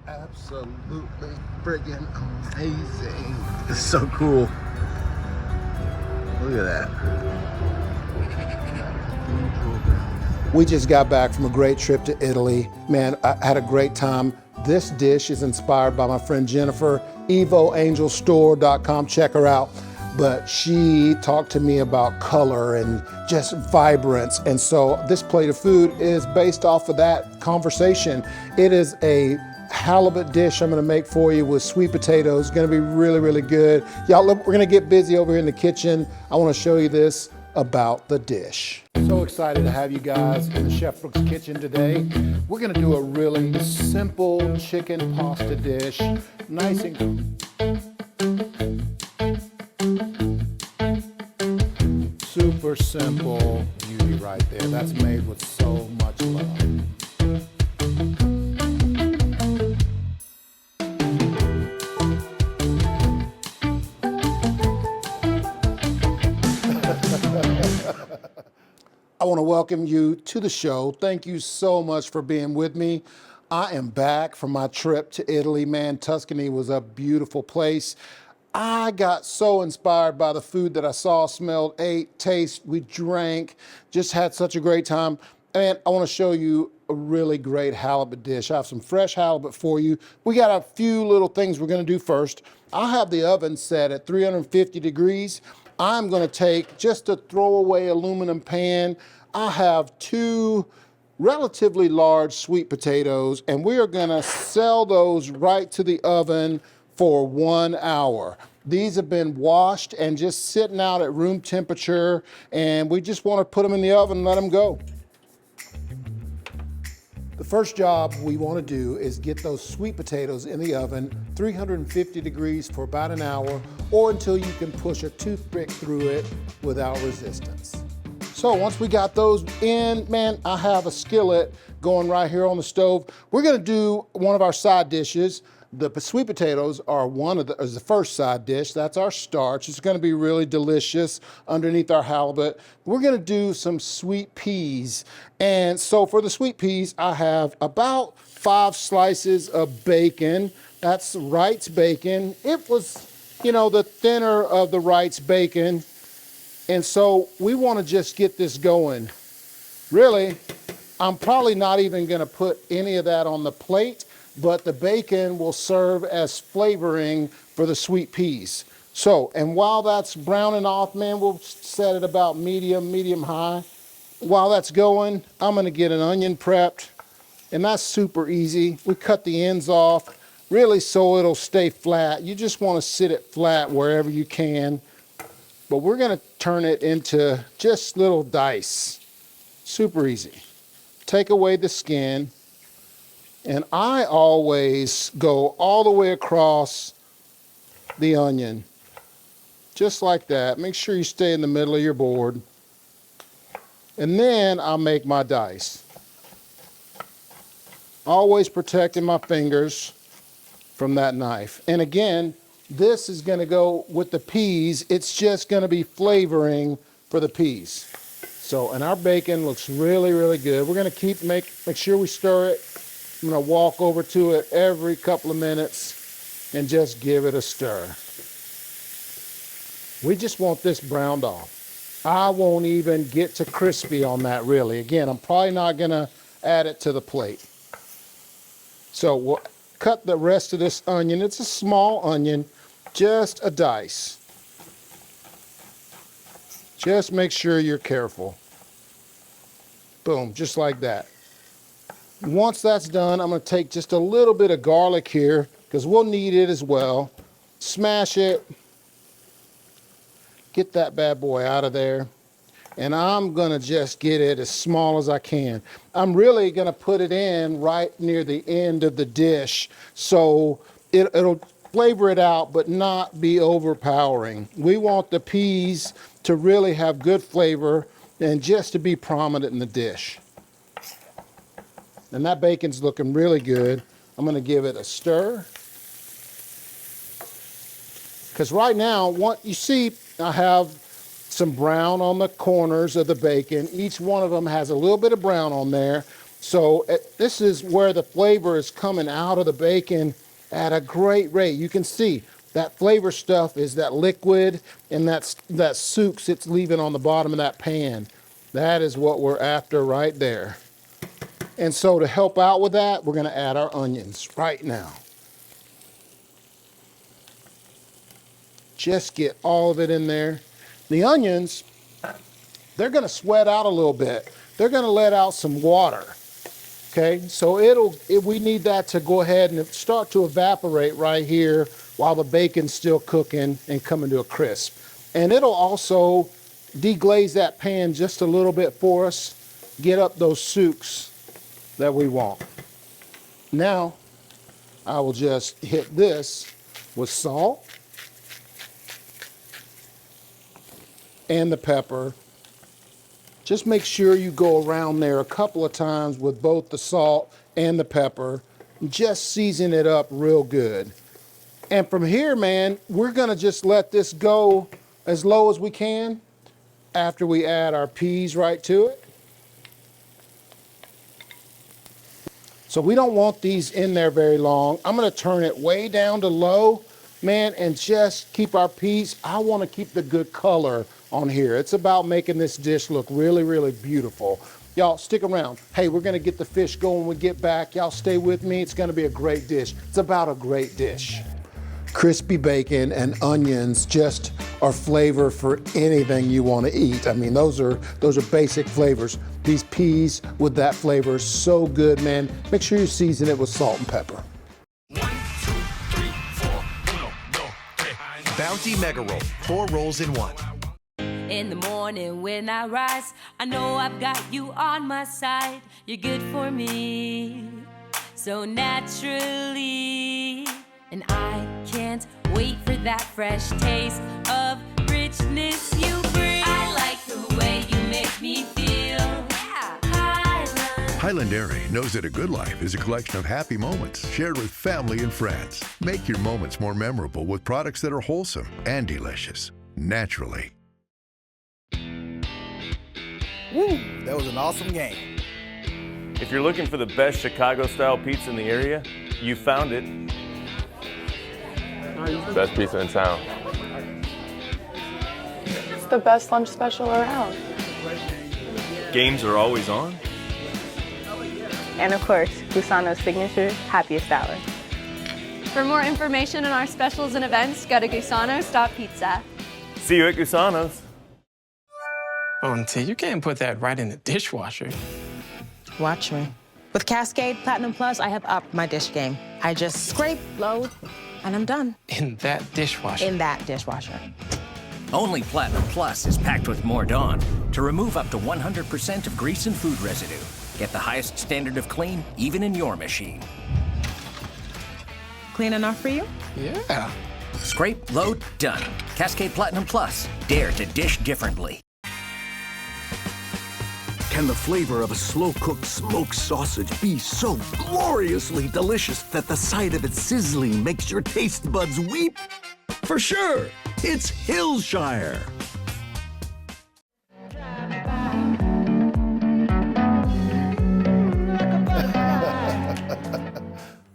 absolutely friggin' amazing. It's so cool. Look at that. We just got back from a great trip to Italy. Man, I had a great time. This dish is inspired by my friend Jennifer, evoangelstore.com. Check her out. But she talked to me about color and just vibrance. And so this plate of food is based off of that conversation. It is a halibut dish I'm gonna make for you with sweet potatoes. It's gonna be really, really good. Y'all, look, we're gonna get busy over here in the kitchen. I wanna show you this about the dish. So excited to have you guys in the Chef Brooks kitchen today. We're gonna do a really simple chicken pasta dish. Nice and super simple beauty right there. That's made with so much love. I want to welcome you to the show. Thank you so much for being with me. I am back from my trip to Italy. Man, Tuscany was a beautiful place. I got so inspired by the food that I saw, smelled, ate, tasted, we drank, just had such a great time. And I want to show you a really great halibut dish. I have some fresh halibut for you. We got a few little things we're going to do first. I have the oven set at 350 degrees. I'm going to take just a throwaway aluminum pan. I have two relatively large sweet potatoes, and we are going to sell those right to the oven for 1 hour. These have been washed and just sitting out at room temperature, and we just want to put them in the oven and let them go. The first job we want to do is get those sweet potatoes in the oven, 350 degrees for about an hour, or until you can push a toothpick through it without resistance. So once we got those in, man, I have a skillet going right here on the stove. We're gonna do one of our side dishes. The sweet potatoes are is the first side dish. That's our starch. It's gonna be really delicious underneath our halibut. We're gonna do some sweet peas. And so for the sweet peas, I have about 5 slices of bacon. That's Wright's bacon. It was, you know, the thinner of the Wright's bacon. And so we wanna just get this going. Really, I'm probably not even gonna put any of that on the plate, but the bacon will serve as flavoring for the sweet peas. So, and while that's browning off, man, we'll set it about medium high. While that's going, I'm gonna get an onion prepped, and that's super easy. We cut the ends off, really so it'll stay flat. You just wanna sit it flat wherever you can. But we're gonna turn it into just little dice. Super easy. Take away the skin. And I always go all the way across the onion. Just like that. Make sure you stay in the middle of your board. And then I'll make my dice. Always protecting my fingers from that knife. And again, this is gonna go with the peas. It's just gonna be flavoring for the peas. So, and our bacon looks really, really good. We're gonna make sure we stir it. I'm gonna walk over to it every couple of minutes and just give it a stir. We just want this browned off. I won't even get to crispy on that really. Again, I'm probably not gonna add it to the plate. So we'll cut the rest of this onion. It's a small onion, just a dice. Just make sure you're careful. Boom, just like that. Once that's done, I'm gonna take just a little bit of garlic here because we'll need it as well. Smash it. Get that bad boy out of there. And I'm gonna just get it as small as I can. I'm really gonna put it in right near the end of the dish so it'll flavor it out but not be overpowering. We want the peas to really have good flavor and just to be prominent in the dish. And that bacon's looking really good. I'm gonna give it a stir. Because right now, what you see, I have some brown on the corners of the bacon. Each one of them has a little bit of brown on there. So this is where the flavor is coming out of the bacon at a great rate. You can see that flavor stuff is that liquid, and that soups it's leaving on the bottom of that pan. That is what we're after right there. And so to help out with that, we're gonna add our onions right now. Just get all of it in there. The onions, they're gonna sweat out a little bit. They're gonna let out some water, okay? So we need that to go ahead and start to evaporate right here while the bacon's still cooking and coming to a crisp. And it'll also deglaze that pan just a little bit for us, get up those soups that we want. Now, I will just hit this with salt and the pepper. Just make sure you go around there a couple of times with both the salt and the pepper. Just season it up real good. And from here, man, we're gonna just let this go as low as we can after we add our peas right to it. So we don't want these in there very long. I'm gonna turn it way down to low, man, and just keep our peas. I wanna keep the good color on here. It's about making this dish look really, really beautiful. Y'all stick around. Hey, we're gonna get the fish going when we get back. Y'all stay with me. It's gonna be a great dish. It's about a great dish. Crispy bacon and onions just are flavor for anything you want to eat. I mean, those are basic flavors. These peas with that flavor is so good, man. Make sure you season it with salt and pepper. 1, 2, 3, 4, 1, 2, 3. Bounty Mega Roll, 4 rolls in 1. In the morning when I rise, I know I've got you on my side. You're good for me, so naturally. And I can't wait for that fresh taste of richness you bring. I like the way you make me feel. Yeah. Hiland Dairy knows that a good life is a collection of happy moments shared with family and friends. Make your moments more memorable with products that are wholesome and delicious, naturally. Woo, that was an awesome game. If you're looking for the best Chicago-style pizza in the area, you found it. Best pizza in town. It's the best lunch special around. Games are always on. And of course, Gusano's signature happiest hour. For more information on our specials and events, go to gusanos.pizza. See you at Gusano's. Oh, Auntie, you can't put that right in the dishwasher. Watch me. With Cascade Platinum Plus, I have upped my dish game. I just scrape, load, and I'm done. In that dishwasher? In that dishwasher. Only Platinum Plus is packed with more Dawn to remove up to 100% of grease and food residue. Get the highest standard of clean, even in your machine. Clean enough for you? Yeah. Scrape, load, done. Cascade Platinum Plus. Dare to dish differently. Can the flavor of a slow-cooked smoked sausage be so gloriously delicious that the sight of it sizzling makes your taste buds weep? For sure, it's Hillshire.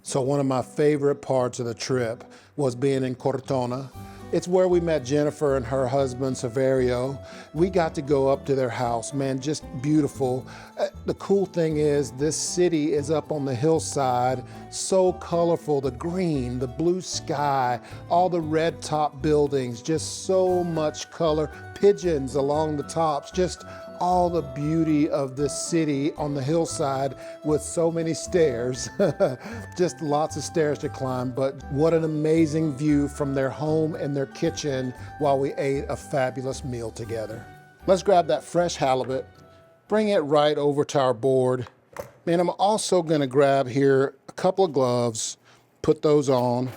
So one of my favorite parts of the trip was being in Cortona. It's where we met Jennifer and her husband, Saverio. We got to go up to their house, man, just beautiful. The cool thing is this city is up on the hillside, so colorful, the green, the blue sky, all the red top buildings, just so much color, pigeons along the tops, just all the beauty of this city on the hillside with so many stairs, just lots of stairs to climb, but what an amazing view from their home and their kitchen while we ate a fabulous meal together. Let's grab that fresh halibut, bring it right over to our board. And I'm also gonna grab here a couple of gloves, put those on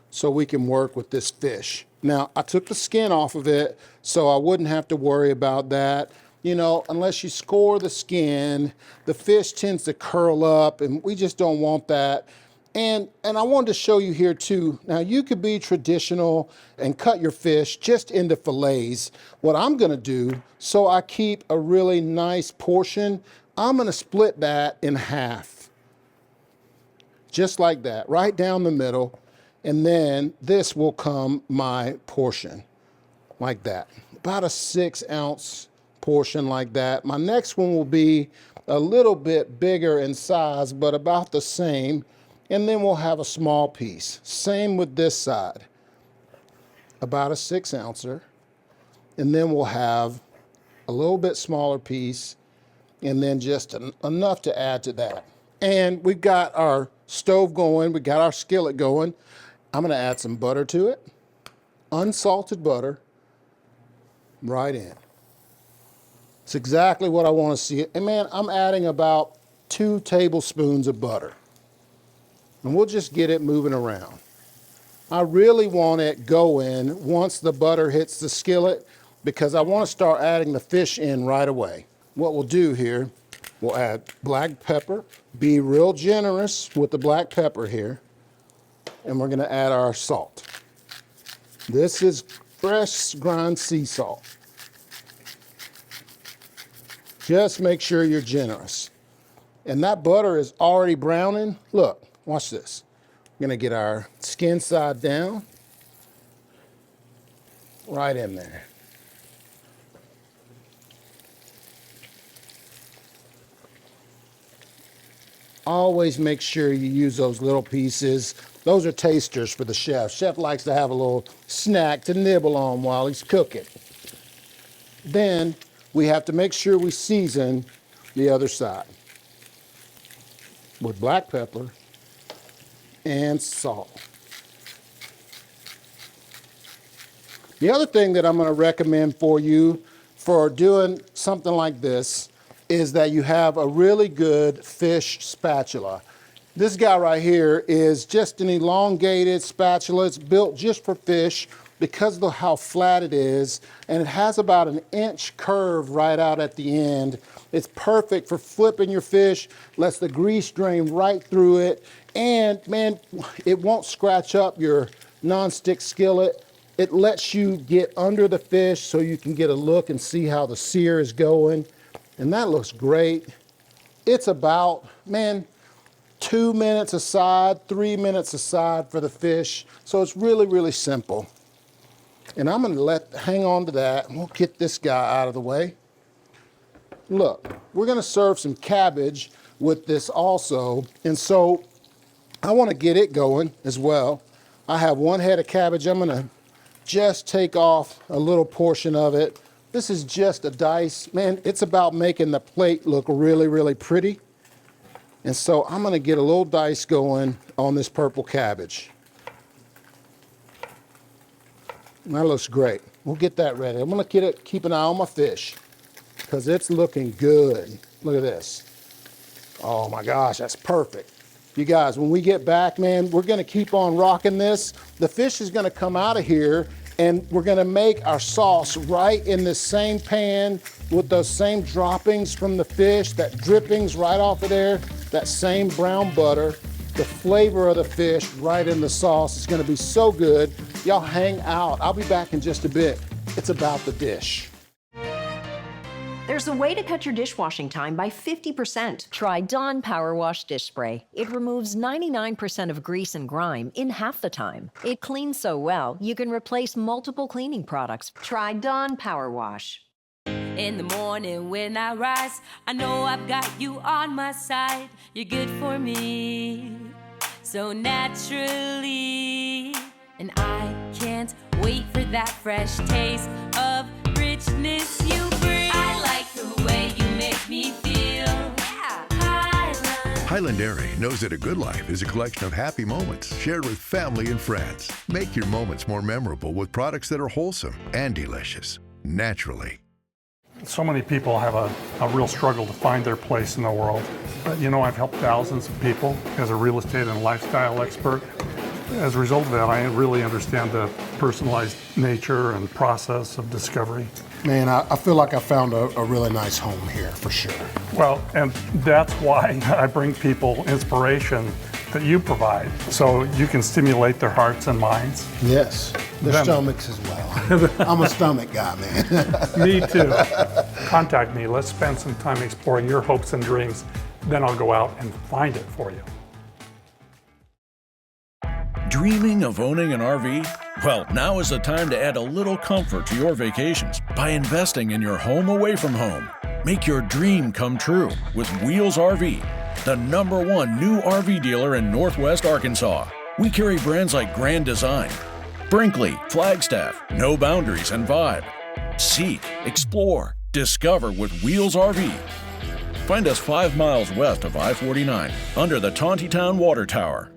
so we can work with this fish. Now, I took the skin off of it so I wouldn't have to worry about that. You know, unless you score the skin, the fish tends to curl up and we just don't want that. And I wanted to show you here too. Now you could be traditional and cut your fish just into fillets. What I'm gonna do, so I keep a really nice portion, I'm gonna split that in half. Just like that, right down the middle. And then this will come my portion, like that. About a 6-ounce portion like that. My next one will be a little bit bigger in size, but about the same. And then we'll have a small piece. Same with this side. About a 6-ouncer. And then we'll have a little bit smaller piece, and then just enough to add to that. And we've got our stove going, we got our skillet going. I'm gonna add some butter to it, unsalted butter, right in. It's exactly what I wanna see. And man, I'm adding about 2 tablespoons of butter. And we'll just get it moving around. I really want it going once the butter hits the skillet, because I want to start adding the fish in right away. What we'll do here, we'll add black pepper. Be real generous with the black pepper here. And we're going to add our salt. This is fresh ground sea salt. Just make sure you're generous. And that butter is already browning. Look, watch this. We're going to get our skin side down. Right in there. Always make sure you use those little pieces. Those are tasters for the chef. Chef likes to have a little snack to nibble on while he's cooking. Then we have to make sure we season the other side with black pepper and salt. The other thing that I'm going to recommend for you for doing something like this is that you have a really good fish spatula. This guy right here is just an elongated spatula. It's built just for fish because of how flat it is, and it has about an inch curve right out at the end. It's perfect for flipping your fish, lets the grease drain right through it, and man, it won't scratch up your nonstick skillet. It lets you get under the fish so you can get a look and see how the sear is going. And that looks great. It's about, man, 2 minutes aside, 3 minutes aside for the fish. So it's really, really simple. And I'm gonna hang on to that, and we'll get this guy out of the way. Look, we're gonna serve some cabbage with this also. And so I wanna get it going as well. I have 1 head of cabbage. I'm gonna just take off a little portion of it. This is just a dice. Man, it's about making the plate look really, really pretty. And so I'm gonna get a little dice going on this purple cabbage. And that looks great. We'll get that ready. I'm gonna keep an eye on my fish because it's looking good. Look at this. Oh my gosh, that's perfect. You guys, when we get back, man, we're gonna keep on rocking this. The fish is gonna come out of here, and we're gonna make our sauce right in the same pan with those same droppings from the fish, that drippings right off of there, that same brown butter, the flavor of the fish right in the sauce. It's gonna be so good. Y'all hang out. I'll be back in just a bit. It's about the dish. There's a way to cut your dishwashing time by 50%. Try Dawn Power Wash Dish Spray. It removes 99% of grease and grime in half the time. It cleans so well, you can replace multiple cleaning products. Try Dawn Power Wash. In the morning when I rise, I know I've got you on my side. You're good for me, so naturally. And I can't wait for that fresh taste of richness you bring. I like the way you make me feel. Yeah. Hiland Dairy knows that a good life is a collection of happy moments shared with family and friends. Make your moments more memorable with products that are wholesome and delicious, naturally. So many people have a real struggle to find their place in the world. But you know, I've helped thousands of people as a real estate and lifestyle expert. As a result of that, I really understand the personalized nature and process of discovery. Man, I feel like I found a really nice home here, for sure. Well, and that's why I bring people inspiration that you provide so you can stimulate their hearts and minds. Yes, their stomachs as well. I'm a stomach guy, man. Me too. Contact me. Let's spend some time exploring your hopes and dreams. Then I'll go out and find it for you. Dreaming of owning an RV? Well, now is the time to add a little comfort to your vacations by investing in your home away from home. Make your dream come true with Wheels RV, the #1 new RV dealer in Northwest Arkansas. We carry brands like Grand Design, Brinkley, Flagstaff, No Boundaries, and Vibe. Seek, explore, discover with Wheels RV. Find us 5 miles west of I-49 under the Tontitown Water Tower.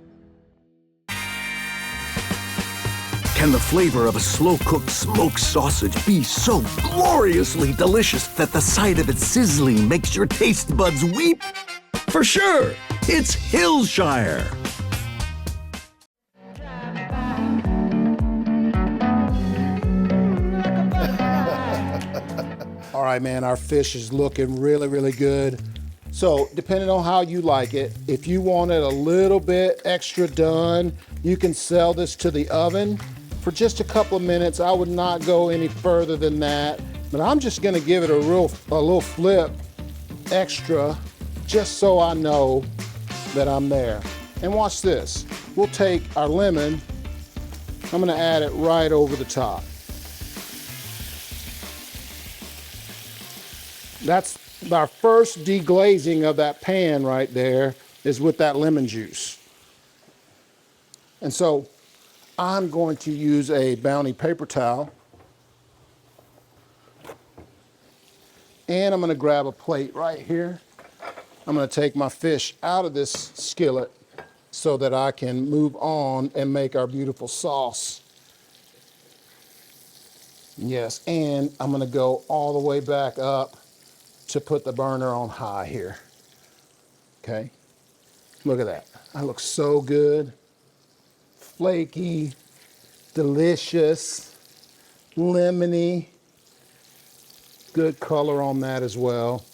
Can the flavor of a slow-cooked smoked sausage be so gloriously delicious that the sight of it sizzling makes your taste buds weep? For sure, it's Hillshire. All right, man, our fish is looking really, really good. So depending on how you like it, if you want it a little bit extra done, you can sell this to the oven for just a couple of minutes. I would not go any further than that, but I'm just gonna give it a little flip extra, just so I know that I'm there. And watch this. We'll take our lemon, I'm gonna add it right over the top. That's our first deglazing of that pan right there, is with that lemon juice. And so I'm going to use a Bounty paper towel, and I'm gonna grab a plate right here. I'm gonna take my fish out of this skillet so that I can move on and make our beautiful sauce. Yes, and I'm gonna go all the way back up to put the burner on high here. Okay, look at that. That looks so good. Flaky, delicious, lemony. Good color on that as well.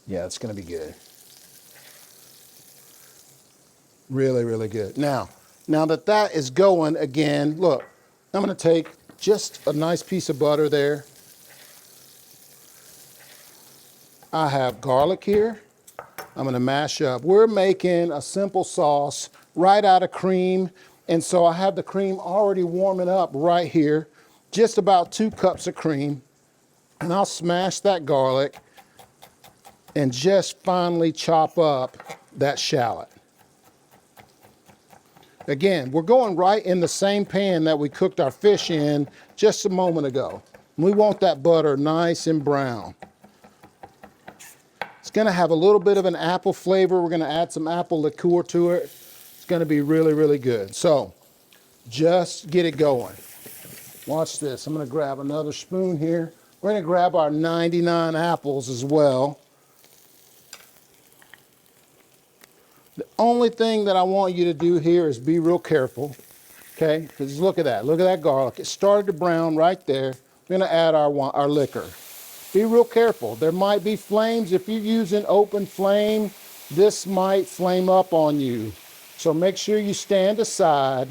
Yeah, it's gonna be good. Really, really good. Now that that is going, again, look, I'm gonna take just a nice piece of butter there. I have garlic here. I'm gonna mash up. We're making a simple sauce right out of cream, and so I have the cream already warming up right here, just about 2 cups of cream, and I'll smash that garlic and just finely chop up that shallot. Again, we're going right in the same pan that we cooked our fish in just a moment ago. We want that butter nice and brown. It's gonna have a little bit of an apple flavor. We're gonna add some apple liqueur to it. It's gonna be really, really good. So just get it going. Watch this. I'm gonna grab another spoon here. We're gonna grab our 99 apples as well. The only thing that I want you to do here is be real careful, okay? Because look at that garlic. It started to brown right there. We're gonna add our liquor. Be real careful. There might be flames. If you're using open flame, this might flame up on you. So make sure you stand aside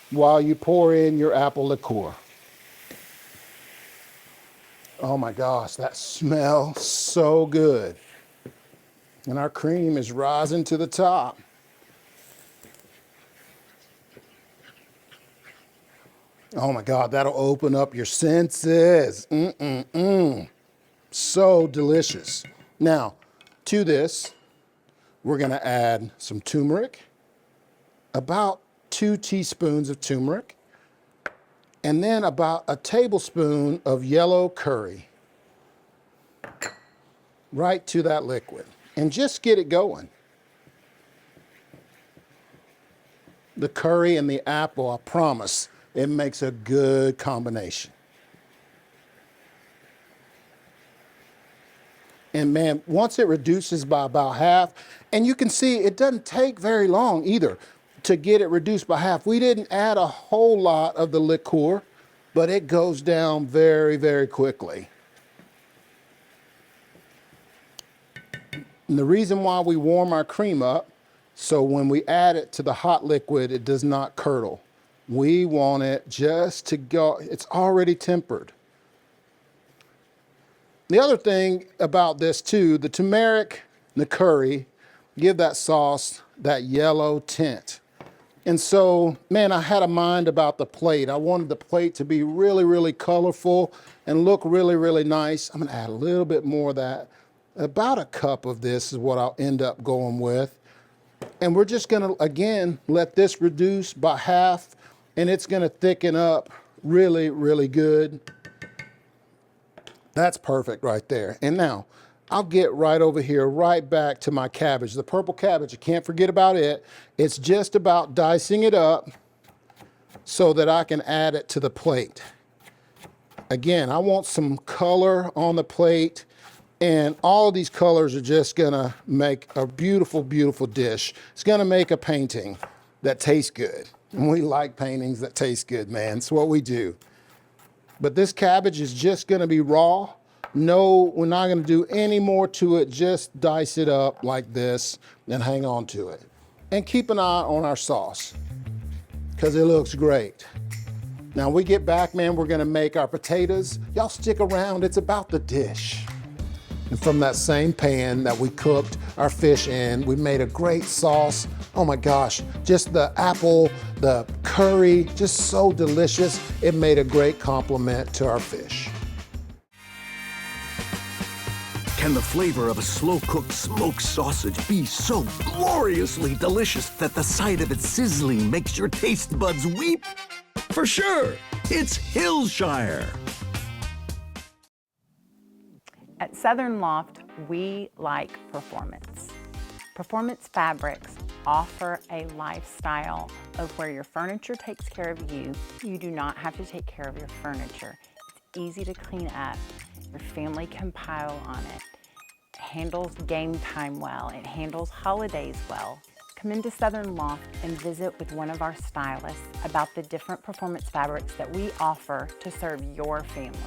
while you pour in your apple liqueur. Oh my gosh, that smells so good. And our cream is rising to the top. Oh my God, that'll open up your senses. So delicious. Now, to this, we're gonna add some turmeric, about 2 teaspoons of turmeric, and then about a tablespoon of yellow curry, right to that liquid, and just get it going. The curry and the apple, I promise, it makes a good combination. And man, once it reduces by about half, and you can see it doesn't take very long either to get it reduced by half. We didn't add a whole lot of the liqueur, but it goes down very, very quickly. And the reason why we warm our cream up, so when we add it to the hot liquid, it does not curdle. We want it just to go, it's already tempered. The other thing about this too, the turmeric and the curry give that sauce that yellow tint. And so, man, I had a mind about the plate. I wanted the plate to be really, really colorful and look really, really nice. I'm gonna add a little bit more of that. About a cup of this is what I'll end up going with. And we're just gonna, again, let this reduce by half, and it's gonna thicken up really, really good. That's perfect right there. And now, I'll get right over here, right back to my cabbage. The purple cabbage, I can't forget about it. It's just about dicing it up so that I can add it to the plate. Again, I want some color on the plate, and all of these colors are just gonna make a beautiful, beautiful dish. It's gonna make a painting that tastes good. And we like paintings that taste good, man. It's what we do. But this cabbage is just gonna be raw. No, we're not gonna do any more to it. Just dice it up like this and hang on to it. And keep an eye on our sauce, because it looks great. Now we get back, man, we're gonna make our potatoes. Y'all stick around, it's about the dish. And from that same pan that we cooked our fish in, we made a great sauce. Oh my gosh, just the apple, the curry, just so delicious. It made a great complement to our fish. Can the flavor of a slow-cooked smoked sausage be so gloriously delicious that the sight of it sizzling makes your taste buds weep? For sure, it's Hillshire. At Southern Loft, we like performance. Performance fabrics offer a lifestyle of where your furniture takes care of you. You do not have to take care of your furniture. It's easy to clean up. Your family can pile on it. It handles game time well. It handles holidays well. Come into Southern Loft and visit with one of our stylists about the different performance fabrics that we offer to serve your family.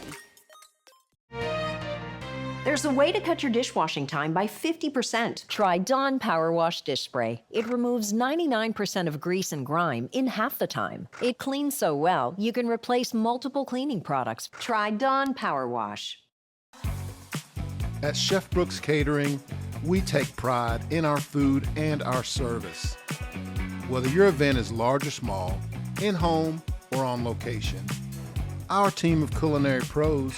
There's a way to cut your dishwashing time by 50%. Try Dawn Power Wash Dish Spray. It removes 99% of grease and grime in half the time. It cleans so well, you can replace multiple cleaning products. Try Dawn Power Wash. At Chef Brooks Catering, we take pride in our food and our service. Whether your event is large or small, in-home or on location, our team of culinary pros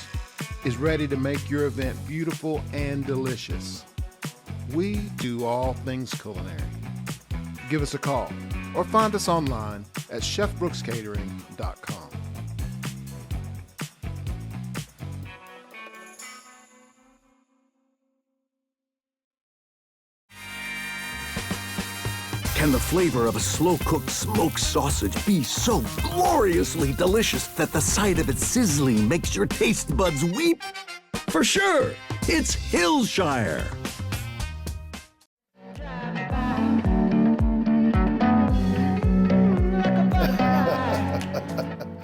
is ready to make your event beautiful and delicious. We do all things culinary. Give us a call or find us online at chefbrookscatering.com. Can the flavor of a slow-cooked smoked sausage be so gloriously delicious that the sight of it sizzling makes your taste buds weep? For sure, it's Hillshire.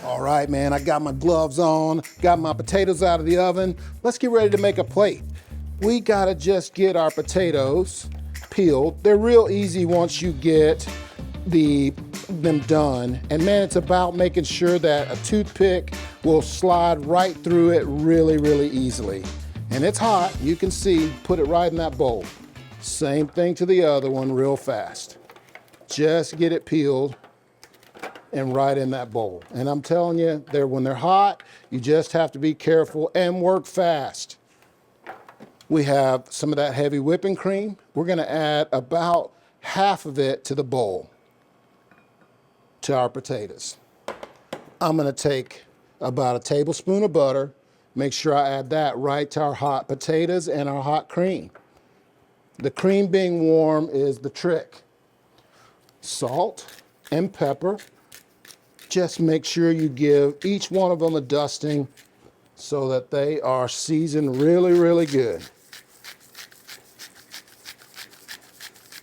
All right, man, I got my gloves on, got my potatoes out of the oven. Let's get ready to make a plate. We gotta just get our potatoes peeled. They're real easy once you get them done. And man, it's about making sure that a toothpick will slide right through it really, really easily. And it's hot, you can see, put it right in that bowl. Same thing to the other one real fast. Just get it peeled and right in that bowl. And I'm telling you, when they're hot, you just have to be careful and work fast. We have some of that heavy whipping cream. We're gonna add about half of it to the bowl, to our potatoes. I'm gonna take about a tablespoon of butter, make sure I add that right to our hot potatoes and our hot cream. The cream being warm is the trick. Salt and pepper. Just make sure you give each one of them a dusting so that they are seasoned really, really good.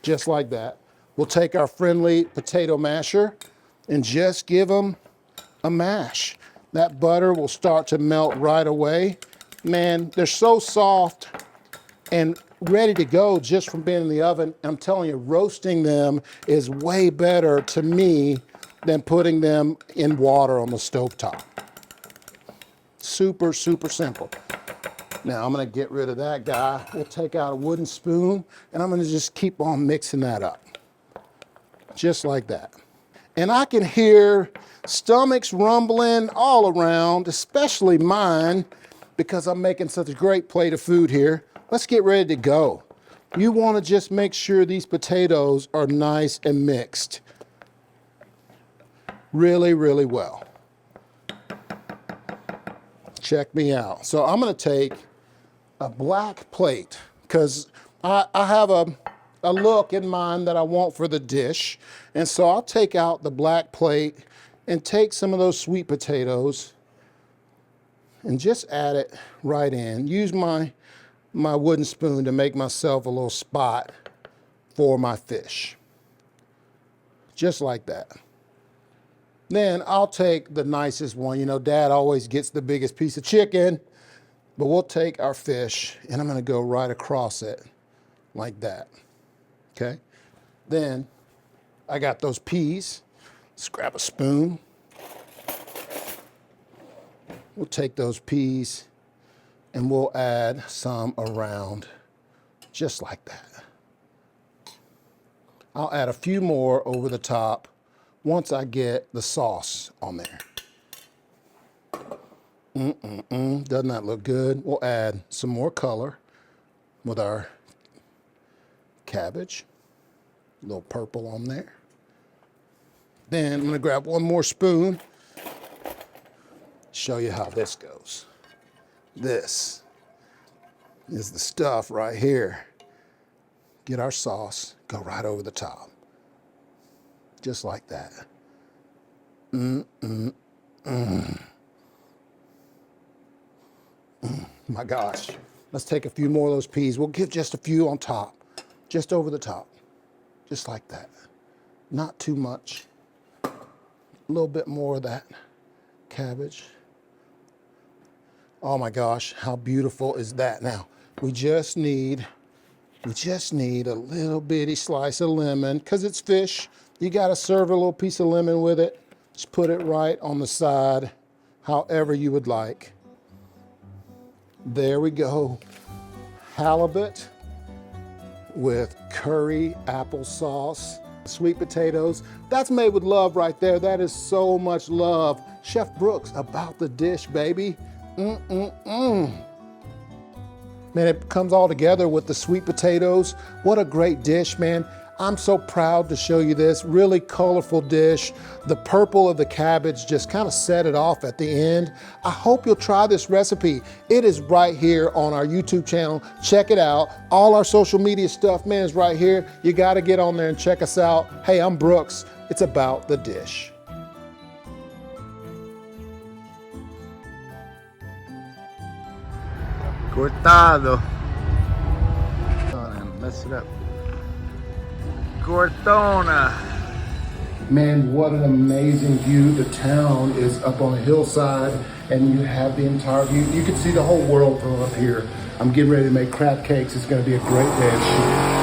Just like that. We'll take our friendly potato masher and just give them a mash. That butter will start to melt right away. Man, they're so soft, and ready to go just from being in the oven. I'm telling you, roasting them is way better to me than putting them in water on the stovetop. Super, super simple. Now I'm gonna get rid of that guy. We'll take out a wooden spoon and I'm gonna just keep on mixing that up. Just like that. And I can hear stomachs rumbling all around, especially mine, because I'm making such a great plate of food here. Let's get ready to go. You wanna just make sure these potatoes are nice and mixed really, really well. Check me out. So I'm gonna take a black plate because I have a look in mind that I want for the dish. And so I'll take out the black plate and take some of those sweet potatoes and just add it right in. Use my wooden spoon to make myself a little spot for my fish. Just like that. Then I'll take the nicest one. You know, Dad always gets the biggest piece of chicken, but we'll take our fish and I'm gonna go right across it like that, okay? Then I got those peas. Let's grab a spoon. We'll take those peas and we'll add some around just like that. I'll add a few more over the top once I get the sauce on there. Doesn't that look good? We'll add some more color with our cabbage. A little purple on there. Then I'm gonna grab one more spoon, show you how this goes. This is the stuff right here. Get our sauce, go right over the top. Just like that. My gosh. Let's take a few more of those peas. We'll give just a few on top, just over the top, just like that. Not too much. A little bit more of that cabbage. Oh my gosh, how beautiful is that? Now, we just need a little bitty slice of lemon, because it's fish. You gotta serve a little piece of lemon with it. Just put it right on the side, however you would like. There we go. Halibut with curry applesauce, sweet potatoes. That's made with love right there. That is so much love. Chef Brooks, about the dish, baby. Man, it comes all together with the sweet potatoes. What a great dish, man. I'm so proud to show you this really colorful dish. The purple of the cabbage just kind of set it off at the end. I hope you'll try this recipe. It is right here on our YouTube channel. Check it out. All our social media stuff, man, is right here. You gotta get on there and check us out. Hey, I'm Brooks. It's about the dish. Cortado. Mess it up. Cortona. Man, what an amazing view. The town is up on a hillside and you have the entire view. You can see the whole world from up here. I'm getting ready to make crab cakes. It's gonna be a great dish.